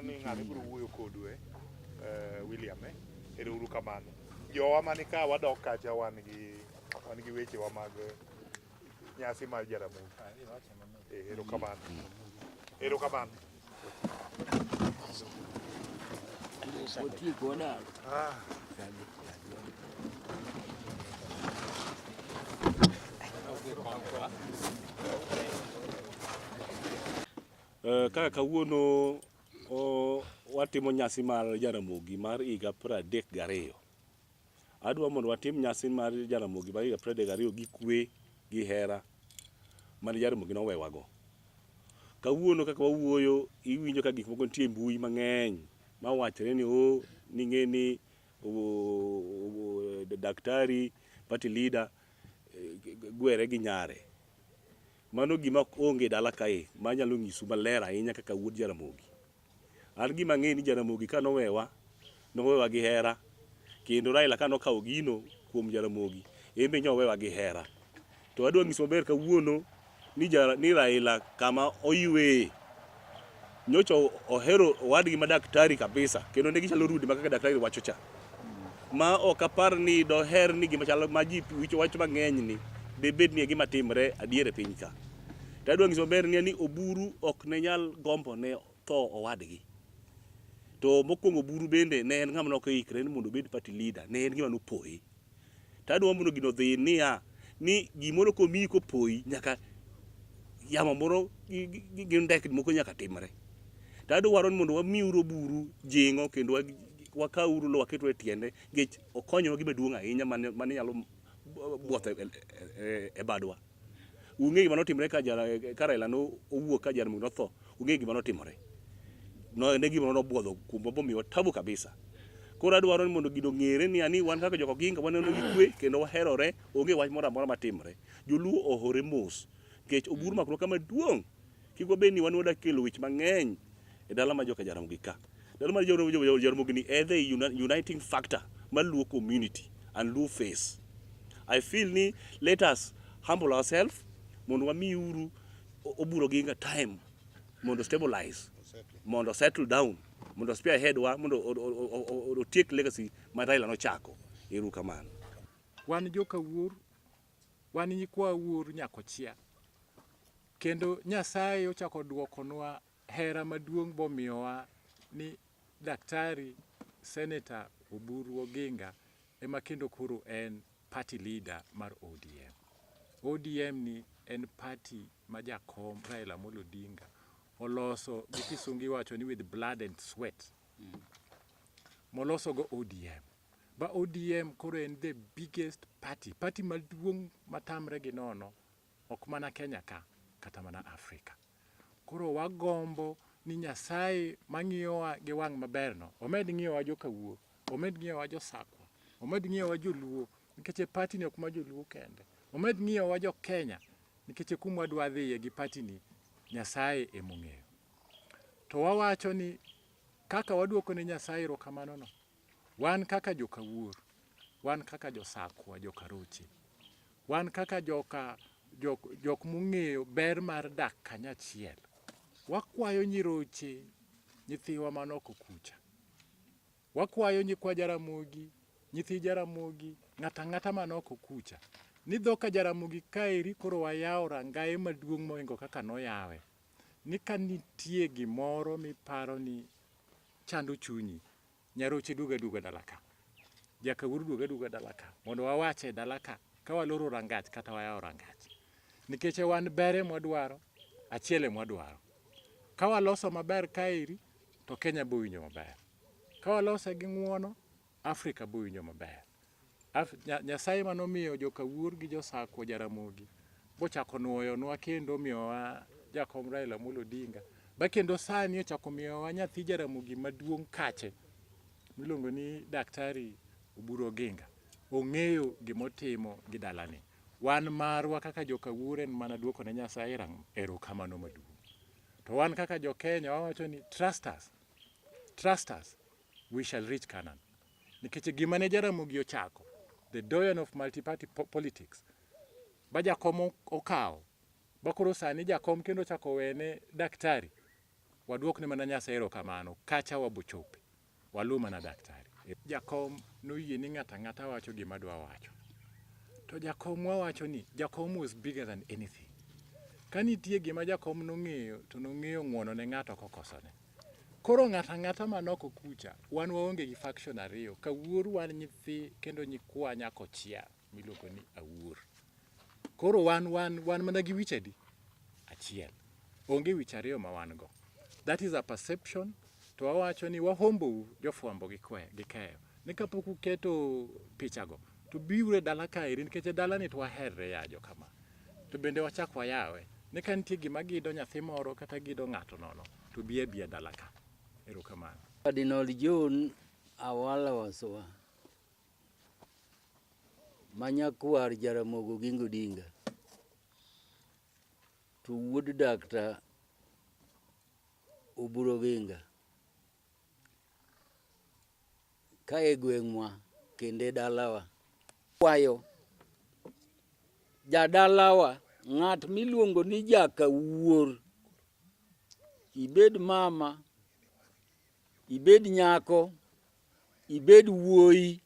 ni ng'ani biro wuoyo kodu William ero uru kamano. Jowa mani ka wadok kacha wan gi wechewa mag nyasi mar Jaramogi. Ero kamano. Ero kamano. Kaka kawuono watimo nyasi mar Jaramogi mar higa 32. Adwa mondo watim nyasi mar Jaramogi mar higa 32 gi kwe gi hera mane Jaramogi nowewago. Kawuono kaka wawuoyo iwinjo ka gik moko nitie mbui mang'eny ma wachre ni ning'eni daktari party leader gwere gi nyare. Mano gima onge dala kae manyalo nyisu maler ahinya kaka wuod Jaramogi. An gima ng'e ni Jaramogi ka nowewa gi hera, kendo Raila ka nokawo gino kuom Jaramogi embe nyowewa gi hera. To adwa nyiso maber kawuono ni Raila kama oywe nyocha ohero owadgi ma daktari kabisa, kendo ne gichalo rude kaka daktari wacho cha. Ma ok apar ni doher ni gima chalo ma ji wicho wach mang'eny ni debed ni gima timre adiere piny ka. To adwa nyiso maber ni oburu ok ne nyal gombo ne tho owadgi. To mokwongo oburu bende ne en ng'ama noikre ni mondo obed party leader, ne en gima nopoyi. To adwa mondo gino dhi ni gimoro komiyi kopoyi nyaka yamo moro gi ndek moko nyaka timre. To adwaro ni mondo wamiuru oburu jing'o kendo wakawuru lo waketu e tiende nikech okonyowa gima duong' ahinya mane nyalo buoth e badwa. Ung'e gima notimre ka Raila owuok ka Jaramogi notho, ung'e gima notimore. Ne gima nobuodho kumbo bomiwa tabu kabisa. Koro adwaro ni mondo gino ng'ere ni wan kaka jok Oginga waneno gi kwe kendo waherore, onge wach moro amora matimre. Joluo ohore mos nikech oburu makro kama duong'. Kik wabed ni wan wadak kelo wich mang'eny e dala ma joka Jaramogi ka. Dala mar Jaramogi ni e the uniting factor mar Luo community and Luo face. I feel ni let us humble ourselves mondo wamiuru oburu Oginga time mondo stabilize, mondo settle down, mondo spear ahead mondo otiek legacy ma Raila nochako. Eru kamano. Wan joka wuor, wan nyikwa wuor nyakochia. Kendo Nyasaye ochako duokonwa hera maduong' bomiyowa ni daktari Senator Oburu Oginga ema kendo koro en party leader mar ODM. ODM ni en party ma jakom Raila Odinga oloso gi kisungu wacho ni with blood and sweat. Moloso go ODM. Ba ODM koro en the biggest party maduong' matamre gi nono ok mana Kenya ka kata mana Afrika. Koro wagombo ni Nyasaye mang'iyowa gi wang' maberno omed ng'iyowa joka wuo, omed ng'iyowa jo Sakwa, omed ng'iyowa joluo nikech party ni ok ma joluo kende, omed ng'iyowa jo Kenya nikech kuma wadwa dhiye gi party ni Nyasaye emong'eyo. To wawacho ni kaka waduoko ne Nyasaye erokamano no, wan kaka joka wuor, wan kaka jo Sakwa, joka Roche, wan kaka jok mong'eyo ber mar dak kanyachiel. Wakwayo nyiroche, nyithiwa manoko kucha. Wakwayo nyikwa Jaramogi, nyithi Jaramogi, ng'ata manoko kucha. Ni dhoka Jaramogi kaeri koro wayawo rangaye maduong' moingo kaka noyawe. Ni ka nitie gimoro miparo ni chando chunyi, Nyaroche duga dala ka. Jakawuru duga dala ka. Mondo wawache dala ka waloro rangach kata wayawo rangach. Nikech wan bere mwadwaro, achiele mwadwaro. Ka waloso maber kaeri, to Kenya bowinjo maber. Ka walose gi ng'uono, Afrika bowinjo maber. Nyasaye manomiyo joka wuor gi jo Sakwa Jaramogi bochako nuoyonwa kendo miyowa jakom Raila Odinga. Ba kendo sani ochako miyowa nyathi Jaramogi maduong' kache miluongo ni daktari Oburu Oginga. Ong'eyo gimotimo gi dalani. Wan marwa kaka joka wuor en mana duoko ne Nyasaye erokamano maduong'. To wan kaka jo Kenya wawacho ni trust us, we shall reach Canaan. Nikech gima ne Jaramogi ochako, the doyen of multi-party politics, ba jakom okawo, bakoro sani jakom kendo chako wene daktari, waduok ne mana Nyasaye erokamano, kacha wabochope, waluw mana daktari. Jakom noyie ni ng'ata ng'ata wacho gima dwa wacho. To jakom wacho ni jakom was bigger than anything. Kanitie gima jakom nong'eyo, to nong'eyo ng'wono ne ng'ato kokosone. Koro ng'ata ng'ata manoko kucha, wan waonge gi faction ariyo. Kawuor wan nyithi kendo nyikwa nyako chia miluongo ni awuor. Koro wan mana gi wich adi? Achiel. Onge wich ariyo ma wan go. That is a perception. To wawacho ni wahombo jofwambo gi keyo. Ni kapok uketo pichago, to biure dala kaeri nikech dala ni to waherre yajo kama. To bende wachak wayawe. Ni ka nitie gima gido nyathi moro kata gido ng'ato nono, to biya dala ka. Erokamano. Cardinal John Awala Wasowa manyakwar Jaramogi Oginga Odinga to wuod Dr. Oginga ka e gweng'wa kende dalawa kwayo jadalawa ng'at miluongo ni Jakawuor, ibed mama, ibed nyako, ibed wuoyi,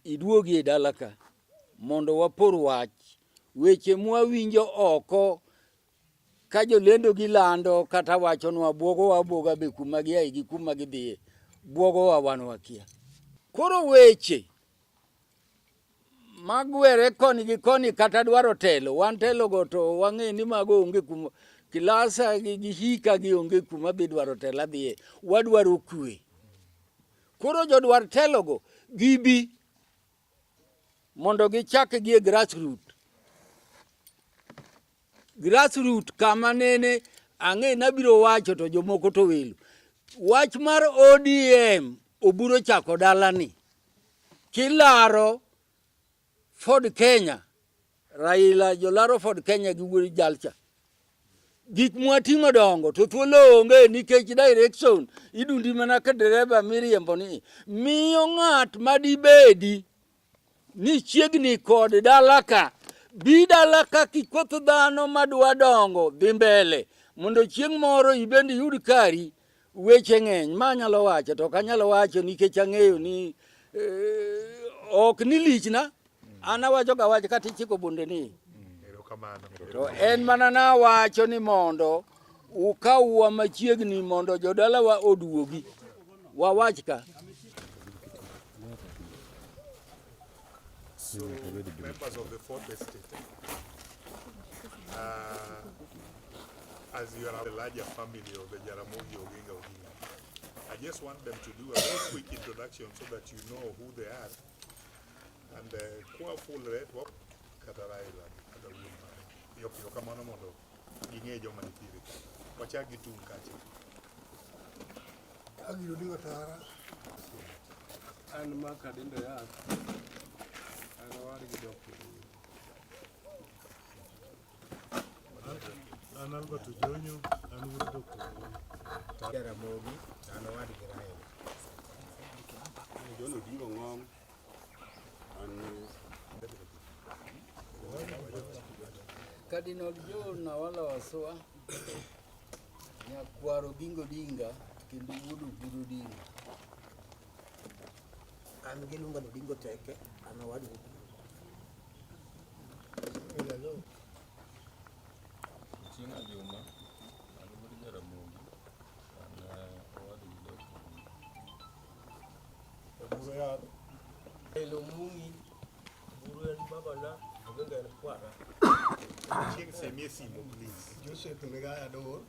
iduogi e dala ka mondo wapor wach weche mwawinjo oko ka jolendo gilando kata wachonwa buogowa be kuma giaye gi kuma gidhiye buogowa wan wakia. Koro weche magwere koni gi koni kata dwaro telo, wan telo go to wang'e ni mago onge kuma kilasa gi hika gi onge kuma be dwaro telo adhiye, wadwaro kwe. Koro jodwar telo go gibi mondo gichak gi e grassroot kama nene ang'e nabiro wacho to jomoko to welo. Wach mar ODM oburo chako dalani. Kilaro Ford Kenya, Raila jolaro Ford Kenya gi wuod jalcha. Gik mwatimo dongo to thuolo onge nikech direction idundi mana ka dereba miriembo ni miyo ng'at madibedi ni chiegni kod dalaka bi dalaka kikoth dhano madwa dongo dhi mbele mondo chieng' moro ibendi yud kari. Weche ng'eny ma nyalo wacho to kanyalo wacho nikech ang'eyo ni ok ni lichna. Ana wacho ga wach kata ichiko bunde ni. To en mana na wacho ni mondo ukawwa machiegni mondo jodalawa oduogi. Wawach ka. So, members of the fourth estate, as you are the larger family of the Jaramogi Oginga Odinga, I just want them to do a very quick introduction so that you know who they are. And kwa full red wap kataraila kada wuma yo kamano mondo gingejo manitire wachagi tung kache agiro dingo tara an maka dindo ya an wari gidokko an albato jonyo an wuri dokko Jaramogi an wari girayo jono dingo ngom Cardinal John Awala Wasowa nyakwar Oginga Odinga kendo wuod Odinga. an giluongo ni Odinga teke an wadu Chinga Juma an wuod Jaramogi an wadu buro ya elo mungi buro en baba na Oginga en kwara King Semie Simo, please. Joseph Megaya Dor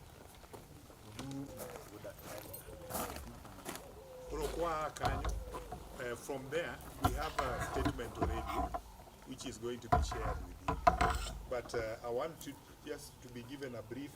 From there, we have a statement already, which is going to be shared with you. But I want you just to be given a brief.